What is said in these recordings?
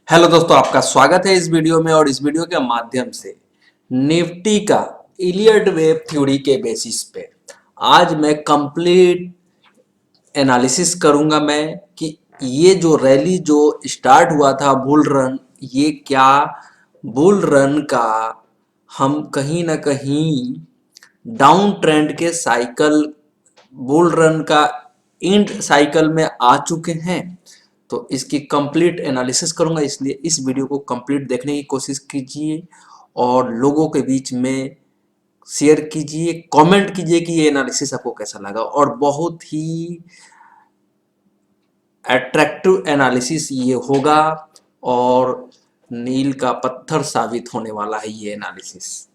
Hello दोस्तों, आपका स्वागत है इस वीडियो में। और इस वीडियो के माध्यम से निफ्टी का इलियट वेव थ्योरी के बेसिस पे आज मैं कंप्लीट एनालिसिस करूंगा मैं कि ये जो रैली जो स्टार्ट हुआ था बुल रन, ये क्या बुल रन का हम कहीं ना कहीं डाउन ट्रेंड के साइकिल बुल रन का एंड साइकिल में आ चुके हैं। तो इसकी कंप्लीट एनालिसिस करूंगा, इसलिए इस वीडियो को कंप्लीट देखने की कोशिश कीजिए और लोगों के बीच में शेयर कीजिए, कमेंट कीजिए कि ये एनालिसिस आपको कैसा लगा। और बहुत ही अट्रैक्टिव एनालिसिस ये होगा और नील का पत्थर साबित होने वाला है ये एनालिसिस।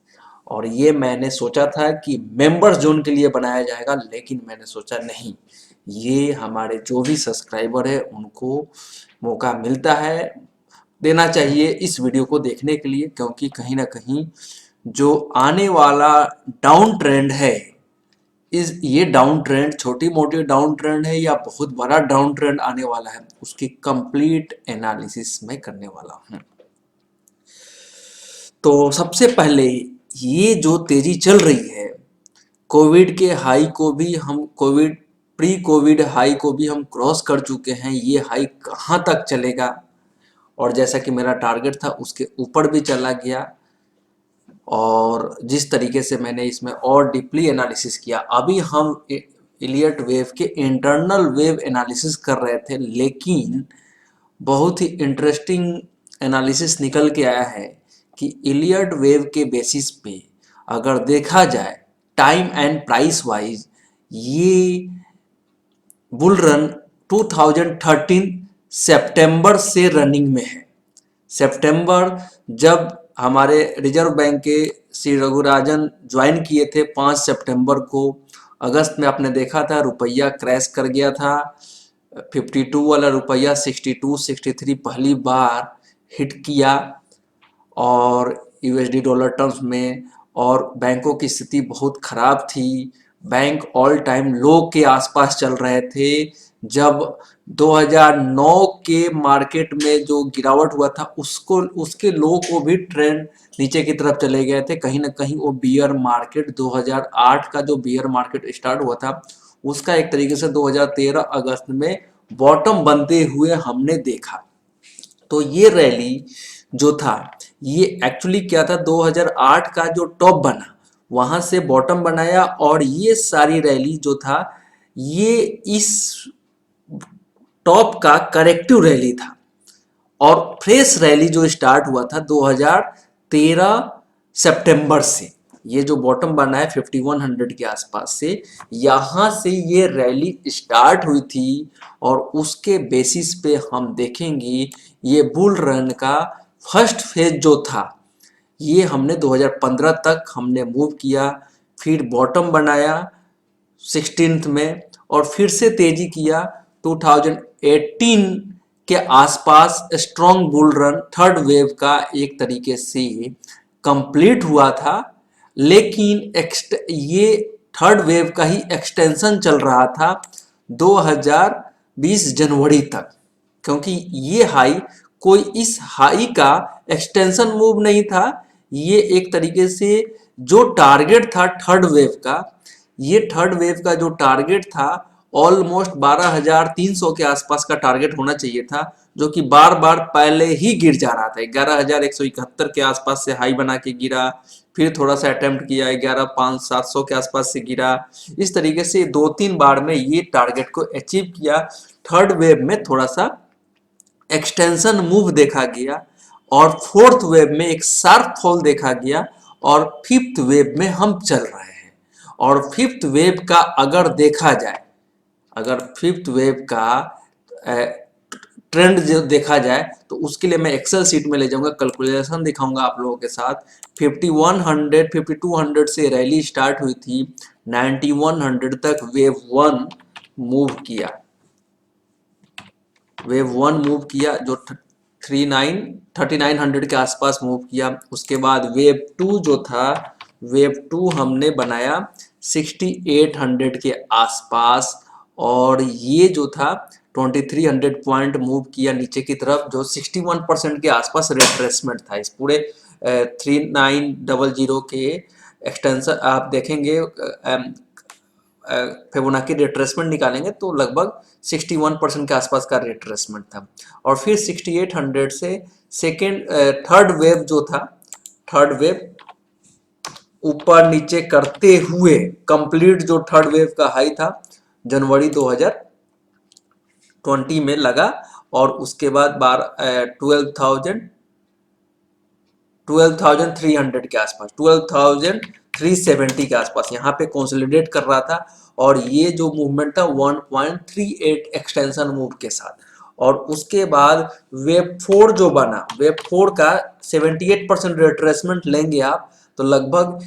और ये मैंने सोचा था कि मेंबर्स जोन के लिए बनाया जाएगा, लेकिन मैंने सोचा नहीं, ये हमारे जो भी सब्सक्राइबर है उनको मौका मिलता है, देना चाहिए इस वीडियो को देखने के लिए, क्योंकि कहीं ना कहीं जो आने वाला डाउन ट्रेंड है, इस ये डाउन ट्रेंड छोटी मोटी डाउन ट्रेंड है या बहुत बड़ा डाउन ट्रेंड आने वाला है, उसकी कंप्लीट एनालिसिस मैं करने वाला हूं। तो सबसे पहले ये जो तेजी चल रही है, कोविड के हाई को भी हम कोविड प्री कोविड हाई को भी हम क्रॉस कर चुके हैं। ये हाई कहाँ तक चलेगा, और जैसा कि मेरा टारगेट था उसके ऊपर भी चला गया। और जिस तरीके से मैंने इसमें और डीपली एनालिसिस किया, अभी हम इलियट वेव के इंटरनल वेव एनालिसिस कर रहे थे, लेकिन बहुत ही इंटरेस्टिंग एनालिसिस निकल के आया है कि इलियट वेव के बेसिस पे अगर देखा जाए टाइम एंड प्राइस वाइज, ये बुल रन 2013 सितंबर से रनिंग में है। सितंबर जब हमारे रिजर्व बैंक के श्री रघुराजन ज्वाइन किए थे 5 सितंबर को, अगस्त में आपने देखा था रुपया क्रैश कर गया था। 52 वाला रुपया 62 63 पहली बार हिट किया और यूएसडी डॉलर टर्म्स में, और बैंकों की स्थिति बहुत खराब थी। बैंक ऑल टाइम लो के आसपास चल रहे थे। जब 2009 के मार्केट में जो गिरावट हुआ था, उसको उसके लो को भी ट्रेंड नीचे की तरफ चले गए थे। कहीं ना कहीं वो बियर मार्केट 2008 का जो बियर मार्केट स्टार्ट हुआ था, उसका एक तरीके से 2013 अगस्त में बॉटम बनते हुए हमने देखा। तो ये रैली जो था, ये एक्चुअली क्या था, 2008 का जो टॉप बना वहां से बॉटम बनाया, और ये सारी रैली जो था ये इस टॉप का करेक्टिव रैली था। और फ्रेश रैली जो स्टार्ट हुआ था 2013 सितंबर से, ये जो बॉटम बना है 5100 के आसपास से, यहां से ये रैली स्टार्ट हुई थी। और उसके बेसिस पे हम देखेंगे ये बुल रन का फर्स्ट फेज जो था, ये हमने 2015 तक हमने मूव किया, फिर बॉटम बनाया 16th में, और फिर से तेजी किया 2018 के आसपास। Strong bull run third wave का एक तरीके से कंप्लीट हुआ था, लेकिन ये थर्ड वेव का ही एक्सटेंशन चल रहा था 2020 जनवरी तक, क्योंकि ये हाई कोई इस हाई का एक्सटेंशन मूव नहीं था। ये एक तरीके से जो टारगेट था थर्ड वेव का, ये थर्ड वेव का जो टारगेट था ऑलमोस्ट 12,300 के आसपास का टारगेट होना चाहिए था, जो कि बार बार पहले ही गिर जा रहा था। 11,171 के आसपास से हाई बना के गिरा, फिर थोड़ा सा अटेम्प्ट किया, 11,500-700 के आसपास से गिरा। इस तरीके से 2-3 बार में ये टारगेट को अचीव किया। थर्ड वेव में थोड़ा सा एक्सटेंशन मूव देखा गया, और फोर्थ वेव में एक शार्प फॉल देखा गया, और फिफ्थ वेव में हम चल रहे हैं। और फिफ्थ वेव का अगर देखा जाए, अगर फिफ्थ वेव का ट्रेंड जो देखा जाए, तो उसके लिए मैं एक्सेल सीट में ले जाऊंगा, कैलकुलेशन दिखाऊंगा आप लोगों के साथ। 5100 5200 से रैली स्टार्ट हुई थी, 9100 तक वेव वन मूव किया, वेव वन मूव किया जो 3900 के आसपास मूव किया। उसके बाद वेव टू जो था, वेव टू हमने बनाया 6800 के आसपास, और ये जो था 2300 पॉइंट मूव किया नीचे की तरफ, जो 61% के आसपास रिट्रेसमेंट था इस पूरे 3900 के एक्सटेंशन। आप देखेंगे फिबोनाची रिट्रेसमेंट निकालेंगे तो लगभग 61% के आसपास का रिट्रेसमेंट था। और फिर 6800 से सेकेंड थर्ड वेव जो था, थर्ड वेव ऊपर नीचे करते हुए कंप्लीट जो थर्ड वेव का हाई था जनवरी 2020 में लगा, और उसके बाद 12,300 के आसपास, 12,370 के आसपास यहाँ पे कंसोलिडेट कर रहा था। और ये जो मूवमेंट था 1.38 एक्सटेंशन मूव के साथ, और उसके बाद वेव 4 जो बना, वेव 4 का 78% रिट्रेसमेंट लेंगे आप तो लगभग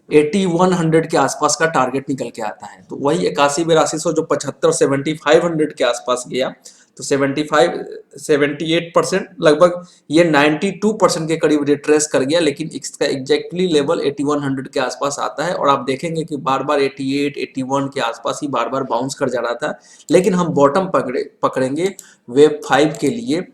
8100 के आसपास का टारगेट निकल के आता है। तो वही 81-8200 जो 75 7500 के आसपास गया, तो 78% लगभग ये 92% के करीब रिट्रेस कर गया, लेकिन इसका एग्जैक्टली लेवल 8100 के आसपास आता है। और आप देखेंगे कि बार बार 88 81 के आसपास ही बार बार बाउंस कर जा रहा था, लेकिन हम बॉटम पकड़ेंगे वेव 5 के लिए।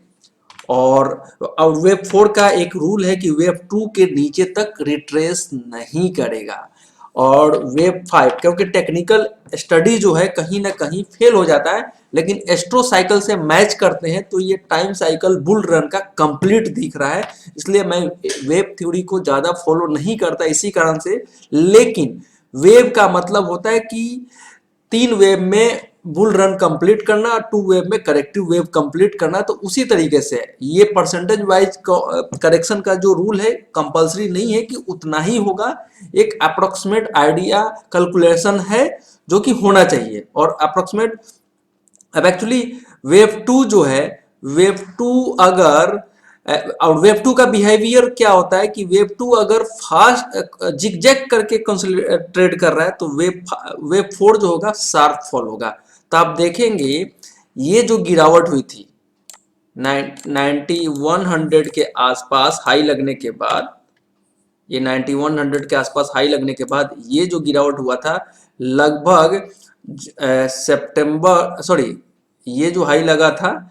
और वेव 4 का एक रूल है कि वेव 2 के नीचे तक रिट्रेस नहीं करेगा। और वेव 5 क्योंकि टेक्निकल स्टडी जो है कहीं ना कहीं फेल हो जाता है, लेकिन एस्ट्रो साइकिल से मैच करते हैं तो ये टाइम साइकिल बुल रन का कंप्लीट दिख रहा है। इसलिए मैं वेव थ्योरी को ज़्यादा फॉलो नहीं करता इसी कारण से। लेकिन वेव का मतलब होता है कि 3 वेव में बुल रन कंप्लीट करना, 2 वेव में करेक्टिव वेव कंप्लीट करना। तो उसी तरीके से ये परसेंटेज वाइज करेक्शन का जो रूल है कंपलसरी नहीं है कि उतना ही होगा, एक अप्रोक्सीमेट आइडिया कैलकुलेशन है जो कि होना चाहिए। और अप्रोक्सीमेट अब एक्चुअली वेव 2 जो है, वेव 2 अगर और वेव 2 का बिहेवियर क्या होता है कि वेव 2 अगर फास्ट जिगजैग करके ट्रेड कर रहा है तो वेव 4 जो होगा शार्प फॉल होगा। तो आप देखेंगे ये जो गिरावट हुई थी 9100 के आसपास हाई लगने के बाद, ये 9100 के आसपास हाई लगने के बाद ये जो गिरावट हुआ था लगभग सितंबर सॉरी ये जो हाई लगा था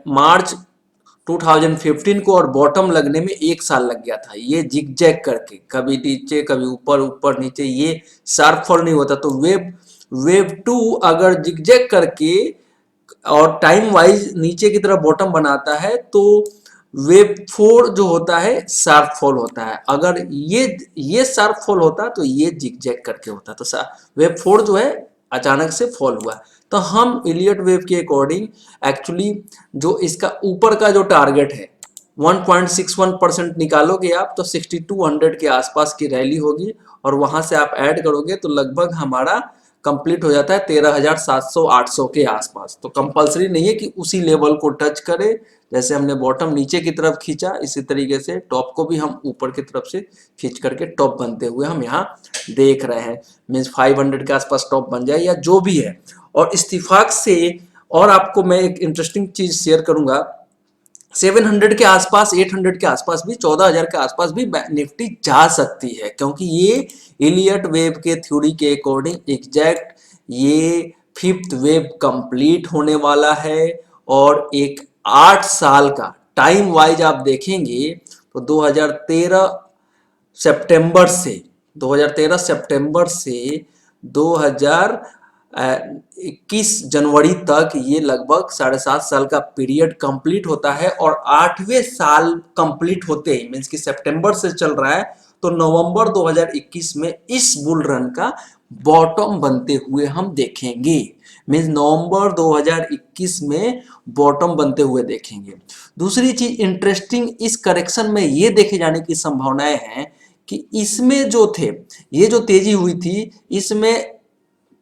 मार्च 2015 को, और बॉटम लगने में 1 साल लग गया था। ये जिगजैग करके कभी नीचे कभी ऊपर, ऊपर नीचे, ये शार्प फॉल नहीं होता। तो वेव 2 अगर जिगजैग करके और टाइम वाइज नीचे की तरफ बॉटम बनाता है तो वेव 4 जो होता है शार्प फॉल होता है। अगर ये शार्प फॉल होता तो ये जिगजैग करके होता। तो वेव 4 जो है अचानक से फॉल हुआ। तो हम इलियट वेव के अकॉर्डिंग एक्चुअली जो इसका ऊपर का जो टारगेट है 1.61% निकालोगे आप तो 6200 के आसपास की रैली होगी, और वहां से आप ऐड करोगे तो लगभग हमारा कंप्लीट हो जाता है 13,700-800 के आसपास। तो कंपलसरी नहीं है कि उसी लेवल को टच करे। जैसे हमने बॉटम नीचे की तरफ खींचा, इसी तरीके से टॉप को भी हम ऊपर की तरफ से खींच करके टॉप बनते हुए हम यहाँ देख रहे हैं। मीन्स 500 के आसपास टॉप बन जाए या जो भी है। और इस्तीफाक से और आपको मैं एक इंटरेस्टिंग चीज शेयर करूंगा, 700 के आसपास, 800 के आसपास भी, 14,000 के आसपास भी निफ्टी जा सकती है, क्योंकि ये इलियट वेव के थ्योरी के अकॉर्डिंग एग्जैक्ट ये फिफ्थ वेव कंप्लीट होने वाला है। और एक 8 साल का टाइम वाइज आप देखेंगे तो 2013 सितंबर से 2021 जनवरी तक ये लगभग 7.5 साल का पीरियड कंप्लीट होता है। और 8वें साल कंप्लीट होते ही, मीन्स कि सितंबर से चल रहा है तो नवंबर 2021 में इस बुल रन का बॉटम बनते हुए हम देखेंगे। मीन्स नवंबर 2021 में बॉटम बनते हुए देखेंगे। दूसरी चीज इंटरेस्टिंग इस करेक्शन में ये देखे जाने की संभावनाएं हैं कि इसमें जो थे, ये जो तेजी हुई थी इसमें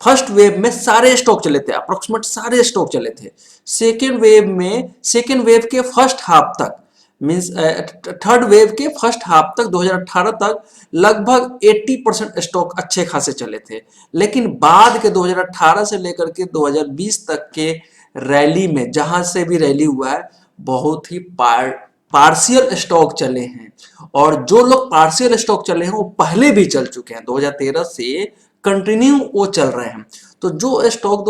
फर्स्ट वेव में सारे स्टॉक चले थे, अप्रोक्सीमेट सारे स्टॉक चले थे। सेकेंड वेव के फर्स्ट हाफ तक, मीन्स थर्ड वेव के फर्स्ट हाफ तक 2018 तक लगभग 80% स्टॉक अच्छे खासे चले थे। लेकिन बाद के 2018 से लेकर के 2020 तक के रैली में, जहां से भी रैली हुआ है, बहुत ही पार्शियल स्टॉक चले हैं। और जो लोग पार्शियल स्टॉक चले हैं वो पहले भी चल चुके हैं, 2013 से कंटिन्यू वो चल रहे हैं। तो जो स्टॉक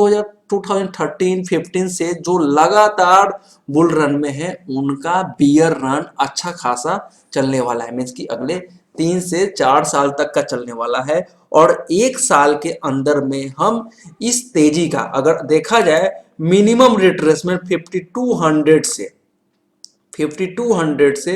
2013-15 से जो लगातार बुल रन में है उनका बियर रन अच्छा खासा चलने वाला है, मीन्स कि अगले 3 से 4 साल तक का चलने वाला है। और 1 साल के अंदर में हम इस तेजी का अगर देखा जाए मिनिमम रिट्रेसमेंट 5200 से 5200 से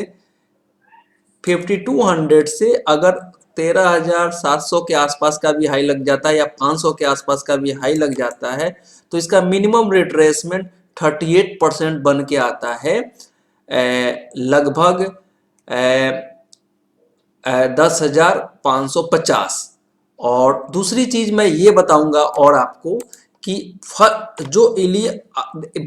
5200 से अगर 13,700 के आसपास का भी हाई लग जाता है या 500 के आसपास का भी हाई लग जाता है तो इसका मिनिमम रिट्रेसमेंट 38% बन के आता है, लगभग 10,550। और दूसरी चीज मैं ये बताऊंगा और आपको कि जो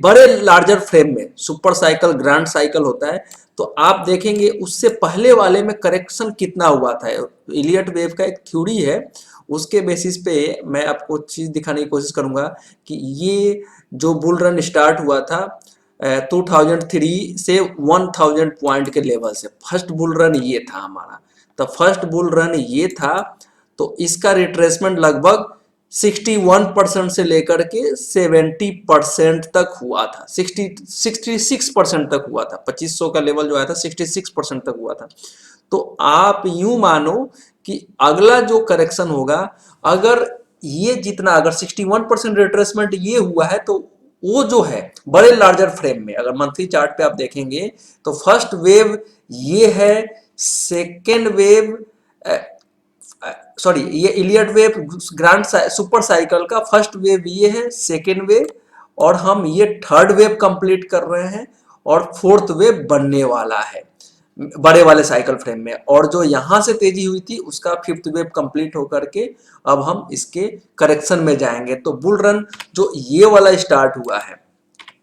बड़े लार्जर फ्रेम में सुपर साइकिल ग्रैंड साइकिल होता है तो आप देखेंगे उससे पहले वाले में करेक्शन कितना हुआ था। इलियट वेव का एक थ्योरी है, उसके बेसिस पे मैं आपको चीज दिखाने की कोशिश करूंगा कि ये जो बुल रन स्टार्ट हुआ था 2003 से 1000 पॉइंट के लेवल से, फर्स्ट बुल रन ये था हमारा। तो फर्स्ट बुल रन ये था तो इसका रिट्रेसमेंट लगभग 61% से लेकर के 70% तक हुआ था, 66% तक हुआ था। 2500 का लेवल जो आया था 66% तक हुआ था। तो आप यूं मानो कि अगला जो करेक्शन होगा, अगर ये जितना अगर 61% रिट्रेसमेंट ये हुआ है तो वो जो है बड़े लार्जर फ्रेम में अगर मंथली चार्ट पे आप देखेंगे तो फर्स्ट वेव ये है, सेकेंड वेव सॉरी ये Elliot wave grand super cycle का फर्स्ट वेव ये है, सेकेंड वेव, और हम ये थर्ड वेव कंप्लीट कर रहे हैं और फोर्थ वेव बनने वाला है बड़े वाले साइकिल फ्रेम में। और जो यहां से तेजी हुई थी उसका फिफ्थ वेव कंप्लीट होकर के अब हम इसके करेक्शन में जाएंगे। तो बुल रन जो ये वाला स्टार्ट हुआ है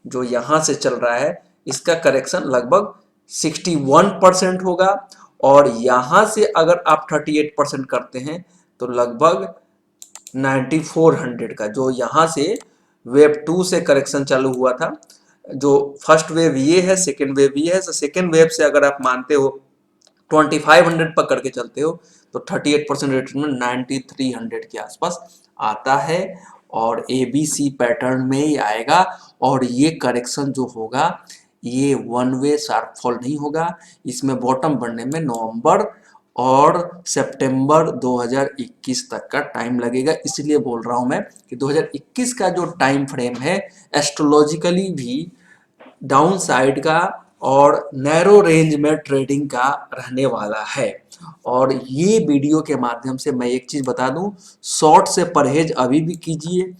जो यहां से चल रहा है इसका करेक्शन लगभग 61% होगा, और यहां से अगर आप 38% करते हैं तो लगभग 9400 का, जो यहां से वेव 2 से करेक्शन चालू हुआ था, जो फर्स्ट वेव ये है सेकेंड वेव ये है, तो सेकेंड वेव से अगर आप मानते हो 2500 पकड़ के चलते हो तो 38% रिटर्न 9300 के आसपास आता है और ABC पैटर्न में ही आएगा। और ये करेक्शन जो होगा ये वन वे शार्प फॉल नहीं होगा, इसमें बॉटम बनने में नवंबर और सितंबर 2021 तक का टाइम लगेगा। इसलिए बोल रहा हूं मैं कि 2021 का जो टाइम फ्रेम है एस्ट्रोलॉजिकली भी डाउन साइड का और नैरो रेंज में ट्रेडिंग का रहने वाला है। और ये वीडियो के माध्यम से मैं एक चीज बता दूं, शॉर्ट से परहेज अभी भी कीजिए।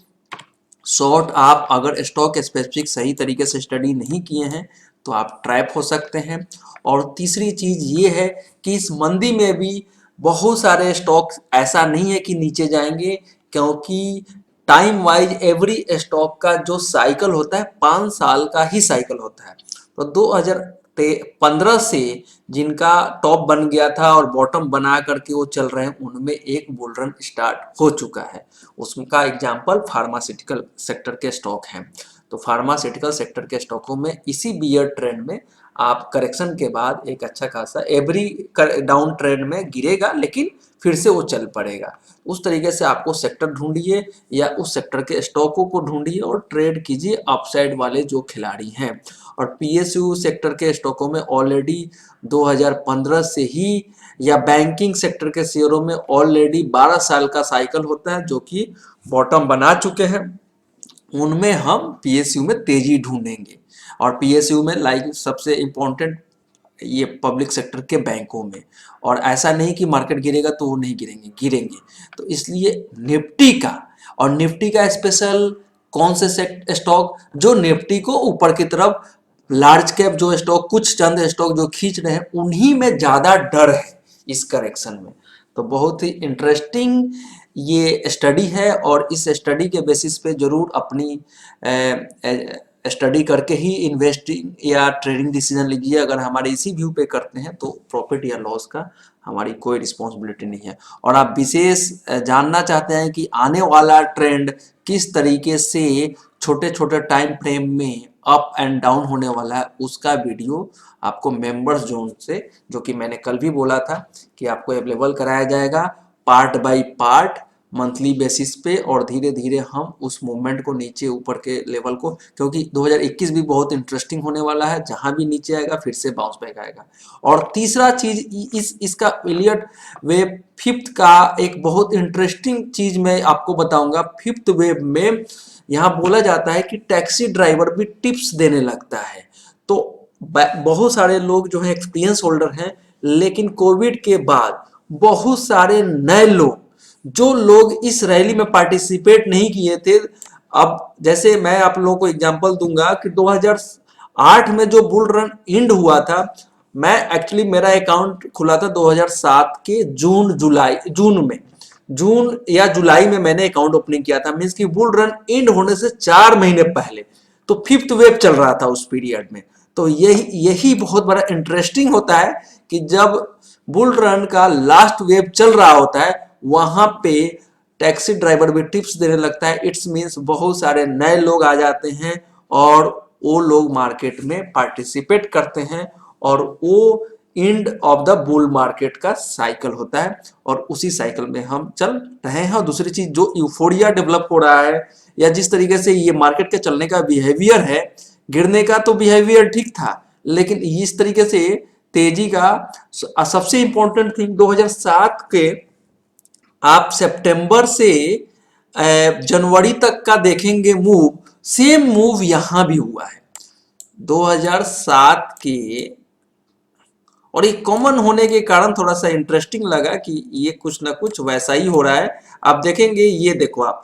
शॉर्ट आप अगर स्टॉक स्पेसिफिक सही तरीके से स्टडी नहीं किए हैं तो आप ट्रैप हो सकते हैं। और तीसरी चीज ये है कि इस मंदी में भी बहुत सारे स्टॉक ऐसा नहीं है कि नीचे जाएंगे, क्योंकि टाइम वाइज एवरी स्टॉक का जो साइकिल होता है 5 साल का ही साइकिल होता है। तो 2015 से जिनका टॉप बन गया था और बॉटम बना करके वो चल रहे हैं उनमें एक बुल रन स्टार्ट हो चुका है। उसका एग्जाम्पल फार्मास्यूटिकल सेक्टर के स्टॉक हैं। तो फार्मास्यूटिकल सेक्टर के स्टॉकों में इसी बियर ट्रेंड में आप करेक्शन के बाद एक अच्छा खासा एवरी डाउन ट्रेंड में गिरेगा लेकिन फिर से वो चल पड़ेगा। उस तरीके से आपको सेक्टर ढूंढिए या उस सेक्टर के स्टॉकों को ढूंढिए और ट्रेड कीजिए अपसाइड वाले जो खिलाड़ी हैं। और PSU सेक्टर के स्टॉकों में ऑलरेडी 2015 से ही या बैंकिंग सेक्टर के शेयरों में ऑलरेडी 12 साल का साइकिल होता है जो कि बॉटम बना चुके हैं, उनमें हम PSU में तेजी ढूंढेंगे। और PSU में लाइक सबसे इम्पोर्टेंट ये पब्लिक सेक्टर के बैंकों में। और ऐसा नहीं कि मार्केट गिरेगा तो वो नहीं गिरेंगे, गिरेंगे। तो इसलिए निफ्टी का और निफ्टी का स्पेशल कौन से स्टॉक जो निफ्टी को ऊपर की तरफ लार्ज कैप जो स्टॉक कुछ चंद स्टॉक जो खींच रहे हैं उन्हीं में ज्यादा डर है इस करेक्शन में। तो बहुत ही इंटरेस्टिंग ये स्टडी है और इस स्टडी के बेसिस पे जरूर अपनी स्टडी करके ही इन्वेस्टिंग या ट्रेडिंग डिसीजन लीजिए। अगर हमारे इसी व्यू पे करते हैं तो प्रॉफिट या लॉस का हमारी कोई रिस्पॉन्सिबिलिटी नहीं है। और आप विशेष जानना चाहते हैं कि आने वाला ट्रेंड किस तरीके से छोटे छोटे टाइम फ्रेम में अप एंड डाउन होने वाला है, उसका वीडियो आपको मेंबर्स जोन से, जो कि मैंने कल भी बोला था कि आपको अवेलेबल कराया जाएगा part by part monthly basis पे, और धीरे धीरे हम उस मूवमेंट को नीचे ऊपर के लेवल को, क्योंकि 2021 भी बहुत इंटरेस्टिंग होने वाला है, जहां भी नीचे आएगा फिर से बाउंस बैक आएगा। और तीसरा चीज इसका इलियट वेव फिफ्थ का एक बहुत इंटरेस्टिंग चीज मैं आपको बताऊंगा। फिफ्थ वेव में यहाँ बोला जाता है कि टैक्सी ड्राइवर भी टिप्स देने लगता है। तो बहुत सारे लोग जो है एक्सपीरियंस होल्डर हैं, लेकिन कोविड के बाद बहुत सारे नए लोग, जो लोग इस रैली में पार्टिसिपेट नहीं किए थे, अब जैसे मैं आप लोगों को एग्जांपल दूंगा कि 2008 में जो बुल रन एंड हुआ था, मैं एक्चुअली मेरा अकाउंट खुला था 2007 के जून या जुलाई में मैंने अकाउंट ओपनिंग किया था, मींस कि बुल रन एंड होने से 4 महीने पहले, तो फिफ्थ वेव चल रहा था उस पीरियड में। तो यही बहुत बड़ा इंटरेस्टिंग होता है कि जब बुल रन का लास्ट वेव चल रहा होता है, वहां पे टैक्सी ड्राइवर भी टिप्स देने लगता है। इट्स मीन्स बहुत सारे नए लोग आ जाते हैं और वो लोग मार्केट में पार्टिसिपेट करते हैं, और वो end of the bull market का साइकिल होता है, और उसी साइकिल में हम चल रहे हैं। और दूसरी चीज, जो यूफोरिया डेवलप हो रहा है, या जिस तरीके से ये मार्केट के चलने का बिहेवियर है, गिरने का तो बिहेवियर ठीक था, लेकिन इस तरीके से तेजी का सबसे इंपॉर्टेंट थिंग 2007 के आप सितंबर से जनवरी तक का देखेंगे मूव, सेम मूव यहां भी हुआ है 2007 के। और ये कॉमन होने के कारण थोड़ा सा इंटरेस्टिंग लगा कि ये कुछ ना कुछ वैसा ही हो रहा है। आप देखेंगे, ये देखो आप,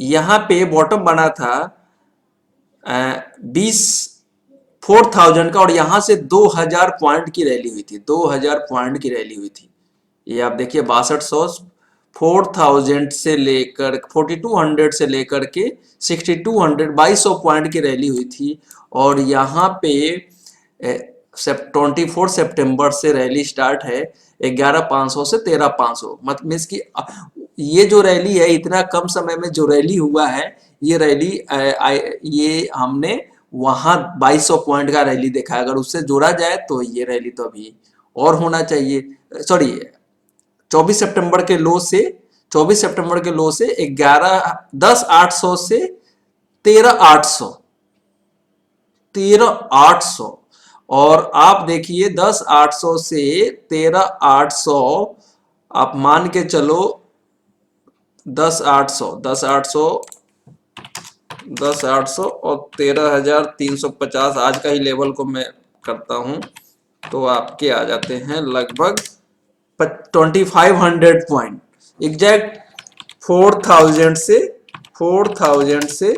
यहाँ पे बॉटम बना था 4000 का, और यहां से 2000 पॉइंट की रैली हुई थी, 2000 पॉइंट की रैली हुई थी। ये आप देखिए 6200, 4000 से लेकर 4200 से लेकर के 6200, 2200 पॉइंट की रैली हुई थी। और यहाँ पे 24 सितंबर से रैली स्टार्ट है, 11500 से 13500, मतलब मीन्स कि ये जो रैली है, इतना कम समय में जो रैली हुआ है, ये रैली ये हमने वहां 2200 पॉइंट का रैली देखा है। अगर उससे जोड़ा जाए तो ये रैली तो अभी और होना चाहिए। सॉरी, 24 सितंबर के लो से 24 सितंबर के लो से 10,800 से 13,800, 13,800। और आप देखिए 10,800 से 13,800, आप मान के चलो 10,800, 10,800, 10,800 और 13,350 आज का ही लेवल को मैं करता हूं, तो आपके आ जाते हैं लगभग 2500 पॉइंट एग्जैक्ट। 4,000 से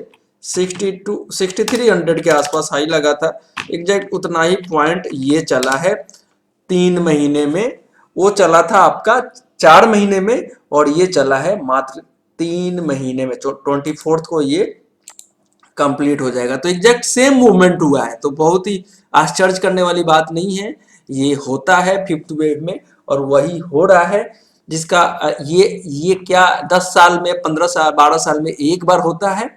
6300 के आसपास हाई लगा था, एग्जैक्ट उतना ही पॉइंट ये चला है 3 महीने में। वो चला था आपका 4 महीने में, और ये चला है मात्र 3 महीने में। 24 को ये कंप्लीट हो जाएगा, तो एग्जैक्ट सेम मूवमेंट हुआ है। तो बहुत ही आश्चर्य करने वाली बात नहीं है, ये होता है फिफ्थ वेव में, और वही हो रहा है जिसका ये क्या 10 साल में, 15 साल, 12 साल में एक बार होता है,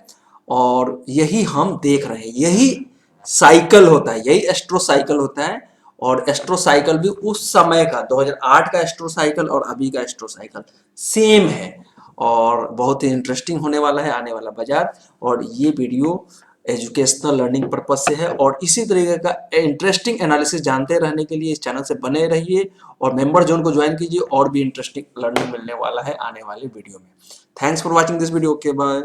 और यही हम देख रहे हैं। यही साइकिल होता है, यही एस्ट्रो साइकिल होता है। और एस्ट्रो साइकिल भी उस समय का 2008 का एस्ट्रो साइकिल और अभी का एस्ट्रो साइकिल सेम है, और बहुत ही इंटरेस्टिंग होने वाला है आने वाला बाजार। और ये वीडियो एजुकेशनल लर्निंग पर्पज से है, और इसी तरीके का इंटरेस्टिंग एनालिसिस जानते रहने के लिए इस चैनल से बने रहिए, और मेंबर जोन को ज्वाइन कीजिए, और भी इंटरेस्टिंग लर्निंग मिलने वाला है आने वाले वीडियो में। Thanks for watching this video. Okay, bye.